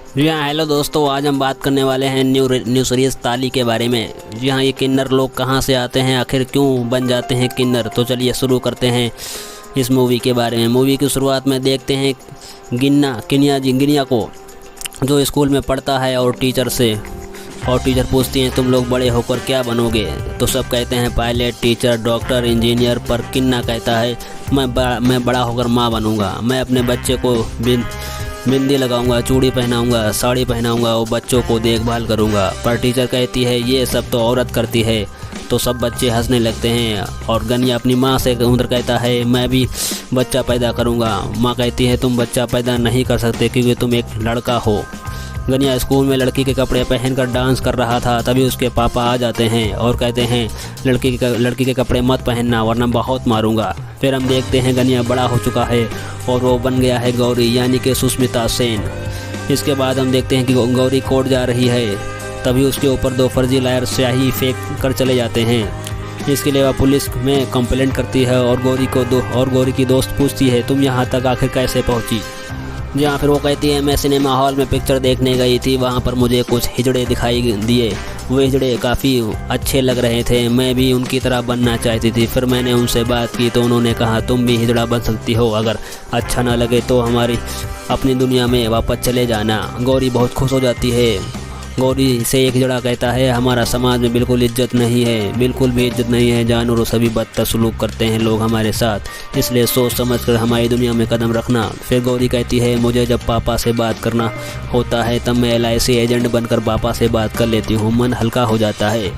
जी हाँ, हेलो दोस्तों। आज हम बात करने वाले हैं न्यू सीरीज़ ताली के बारे में। जी हाँ, ये किन्नर लोग कहाँ से आते हैं, आखिर क्यों बन जाते हैं किन्नर। तो चलिए शुरू करते हैं इस मूवी के बारे में। मूवी की शुरुआत में देखते हैं गिनिया को, जो स्कूल में पढ़ता है और टीचर पूछती हैं तुम लोग बड़े होकर क्या बनोगे। तो सब कहते हैं पायलट, टीचर, डॉक्टर, इंजीनियर। पर किन्ना कहता है मैं बड़ा होकर माँ बनूँगा। मैं अपने बच्चे को बिंदी लगाऊंगा, चूड़ी पहनाऊंगा, साड़ी पहनाऊंगा और बच्चों को देखभाल करूंगा। पर टीचर कहती है ये सब तो औरत करती है। तो सब बच्चे हंसने लगते हैं और गनिया अपनी माँ से उधर कहता है मैं भी बच्चा पैदा करूंगा। माँ कहती है तुम बच्चा पैदा नहीं कर सकते क्योंकि तुम एक लड़का हो। गनिया स्कूल में लड़की के कपड़े पहनकर डांस कर रहा था, तभी उसके पापा आ जाते हैं और कहते हैं लड़की के कपड़े मत पहनना वरना बहुत मारूंगा। फिर हम देखते हैं गनिया बड़ा हो चुका है और वो बन गया है गौरी, यानी कि सुष्मिता सेन। इसके बाद हम देखते हैं कि गौरी कोर्ट जा रही है, तभी उसके ऊपर दो फर्जी लायर स्याही फेंक कर चले जाते हैं। इसके लिए वह पुलिस में कंप्लेंट करती है और गौरी की दोस्त पूछती है तुम यहाँ तक आखिर कैसे पहुँची। जी हाँ, फिर वो कहती है मैं सिनेमा हॉल में पिक्चर देखने गई थी, वहाँ पर मुझे कुछ हिजड़े दिखाई दिए। वो हिजड़े काफ़ी अच्छे लग रहे थे, मैं भी उनकी तरह बनना चाहती थी। फिर मैंने उनसे बात की तो उन्होंने कहा तुम भी हिजड़ा बन सकती हो, अगर अच्छा ना लगे तो हमारी अपनी दुनिया में वापस चले जाना। गौरी बहुत खुश हो जाती है। गौरी से एक हिजड़ा कहता है हमारा समाज में बिल्कुल इज्जत नहीं है, बिल्कुल भी इज्जत नहीं है, जानवरों से भी बदतर सलूक करते हैं लोग हमारे साथ, इसलिए सोच समझ कर हमारी दुनिया में कदम रखना। फिर गौरी कहती है मुझे जब पापा से बात करना होता है तब मैं LIC एजेंट बनकर पापा से बात कर लेती हूँ, मन हल्का हो जाता है।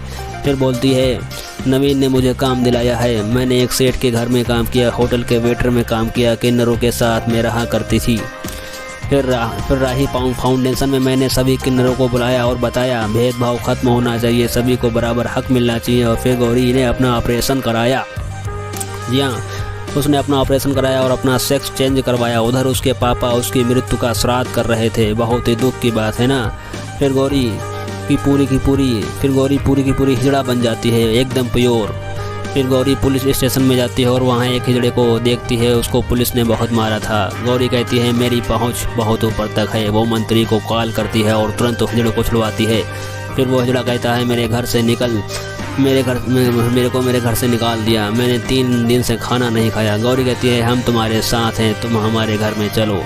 फिर बोलती है नवीन ने मुझे काम दिलाया है, मैंने एक सेठ के घर में काम किया, होटल के वेटर में काम किया, किन्नरों के साथ में रहा करती थी। फिर राही फाउंडेशन में मैंने सभी किन्नरों को बुलाया और बताया भेदभाव खत्म होना चाहिए, सभी को बराबर हक मिलना चाहिए। और फिर गौरी ने अपना ऑपरेशन कराया। जी हाँ, उसने अपना ऑपरेशन कराया और अपना सेक्स चेंज करवाया। उधर उसके पापा उसकी मृत्यु का श्राद्ध कर रहे थे, बहुत ही दुख की बात है ना। फिर गौरी पूरी की पूरी हिजड़ा बन जाती है, एकदम प्योर। फिर गौरी पुलिस स्टेशन में जाती है और वहाँ एक हिजड़े को देखती है, उसको पुलिस ने बहुत मारा था। गौरी कहती है मेरी पहुँच बहुत ऊपर तक है। वो मंत्री को कॉल करती है और तुरंत हिजड़े को छुड़वाती है। फिर वो हिजड़ा कहता है मेरे घर से निकाल दिया, मैंने 3 दिन से खाना नहीं खाया। गौरी कहती है हम तुम्हारे साथ हैं, तुम हमारे घर में चलो।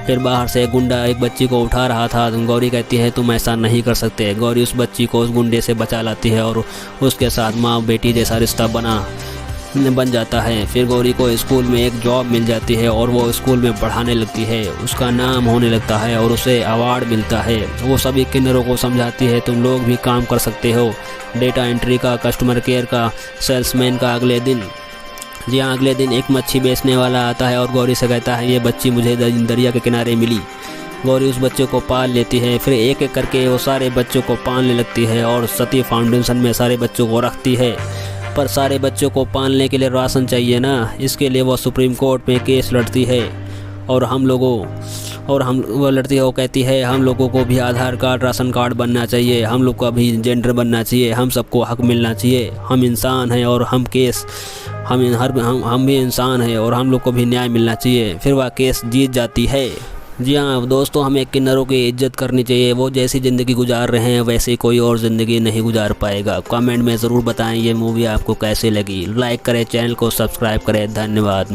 फिर बाहर से एक गुंडा एक बच्ची को उठा रहा था, गौरी कहती है तुम ऐसा नहीं कर सकते। गौरी उस बच्ची को उस गुंडे से बचा लाती है और उसके साथ माँ बेटी जैसा रिश्ता बन जाता है। फिर गौरी को स्कूल में एक जॉब मिल जाती है और वो स्कूल में पढ़ाने लगती है, उसका नाम होने लगता है और उसे अवार्ड मिलता है। वो सभी किन्नरों को समझाती है तुम लोग भी काम कर सकते हो, डेटा एंट्री का, कस्टमर केयर का, सेल्समैन का। अगले दिन एक मच्छी बेचने वाला आता है और गौरी से कहता है ये बच्ची मुझे दरिया के किनारे मिली। गौरी उस बच्चे को पाल लेती है। फिर एक एक करके वो सारे बच्चों को पालने लगती है और सती फाउंडेशन में सारे बच्चों को रखती है। पर सारे बच्चों को पालने के लिए राशन चाहिए ना, इसके लिए वो सुप्रीम कोर्ट में केस लड़ती है और वो लड़ती है। वो कहती है हम लोगों को भी आधार कार्ड, राशन कार्ड बनना चाहिए, हम लोग का भी जेंडर बनना चाहिए, हम सबको हक मिलना चाहिए, हम इंसान हैं और हम भी इंसान हैं और हम लोग को भी न्याय मिलना चाहिए। फिर वह केस जीत जाती है। जी हाँ दोस्तों, हमें किन्नरों की इज्जत करनी चाहिए। वो जैसी ज़िंदगी गुजार रहे हैं वैसे कोई और ज़िंदगी नहीं गुजार पाएगा। कमेंट में ज़रूर बताएं ये मूवी आपको कैसे लगी। लाइक करें, चैनल को सब्सक्राइब करें। धन्यवाद।